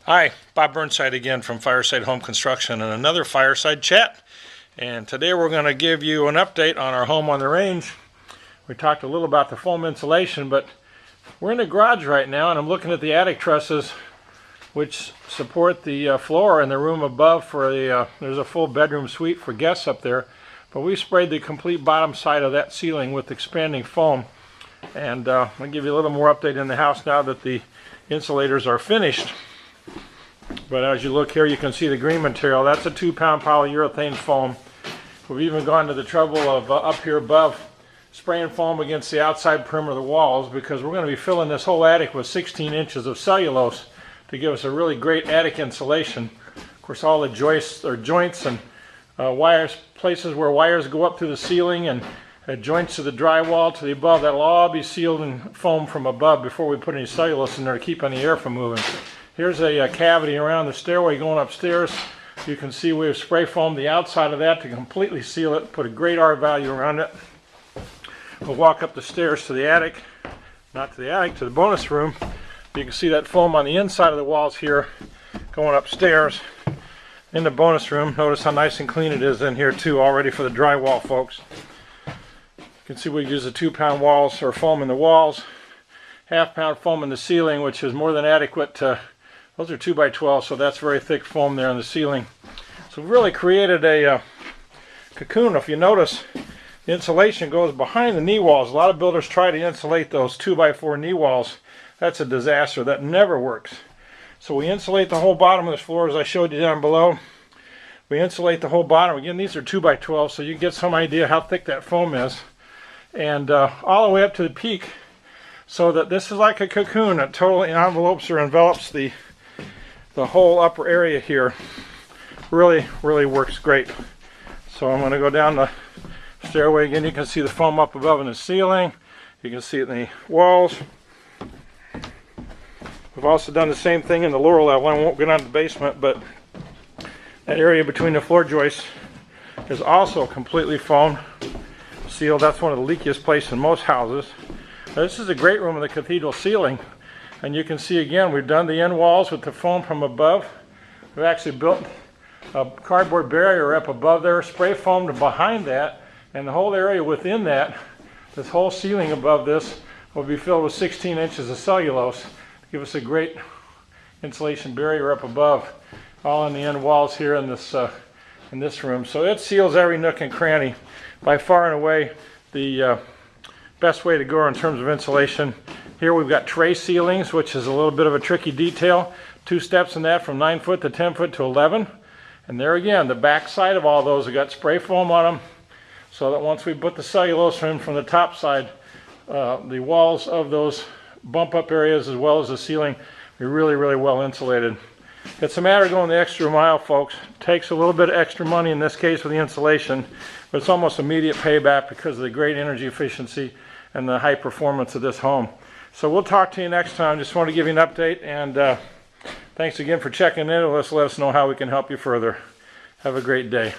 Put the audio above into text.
Hi, Bob Burnside again from Fireside Home Construction and another Fireside Chat. And today we're going to give you an update on our home on the range. We talked a little about the foam insulation, but we're in the garage right now and I'm looking at the attic trusses which support the floor in the room above for the, there's a full bedroom suite for guests up there. But we sprayed the complete bottom side of that ceiling with expanding foam. And I'll give you a little more update in the house now that the insulators are finished. But as you look here, you can see the green material. That's a 2-pound polyurethane foam. We've even gone to the trouble of up here above spraying foam against the outside perimeter of the walls because we're going to be filling this whole attic with 16 inches of cellulose to give us a really great attic insulation. Of course, all the joists and wires, places where wires go up through the ceiling and joints to the drywall to the above, that'll all be sealed in foam from above before we put any cellulose in there to keep any air from moving. Here's a cavity around the stairway going upstairs. You can see we've spray foamed the outside of that to completely seal it, put a great R value around it. We'll walk up the stairs to the attic, not to the attic, to the bonus room. You can see that foam on the inside of the walls here going upstairs in the bonus room. Notice how nice and clean it is in here too, all ready for the drywall, folks. You can see we use the 2-pound walls or foam in the walls, 1/2-pound foam in the ceiling, which is more than adequate to. Those are 2x12, so that's very thick foam there on the ceiling. So we've really created a cocoon. If you notice, the insulation goes behind the knee walls. A lot of builders try to insulate those 2x4 knee walls. That's a disaster. That never works. So we insulate the whole bottom of the floor, as I showed you down below. We insulate the whole bottom. Again, these are 2x12, so you get some idea how thick that foam is. And all the way up to the peak, so that this is like a cocoon. It totally envelopes or envelops the whole upper area here. Really works great. So I'm going to go down the stairway again. You can see the foam up above in the ceiling. You can see it in the walls. We've also done the same thing in the lower level. I won't get on the basement, but that area between the floor joists is also completely foam sealed. That's one of the leakiest places in most houses. Now, this is a great room with the cathedral ceiling. And you can see again, we've done the end walls with the foam from above. We've actually built a cardboard barrier up above there, spray foamed behind that, and the whole area within that, this whole ceiling above this, will be filled with 16 inches of cellulose to give us a great insulation barrier up above, all in the end walls here in this room. So it seals every nook and cranny. By far and away, the best way to go in terms of insulation. Here we've got tray ceilings, which is a little bit of a tricky detail. 2 steps in that from 9 foot to 10 foot to 11. And there again, the back side of all those have got spray foam on them, so that once we put the cellulose in from the top side, the walls of those bump up areas as well as the ceiling are really well insulated. It's a matter of going the extra mile, folks. It takes a little bit of extra money in this case with the insulation, but it's almost immediate payback because of the great energy efficiency and the high performance of this home. So we'll talk to you next time. Just want to give you an update, and thanks again for checking in. Let us know how we can help you further. Have a great day.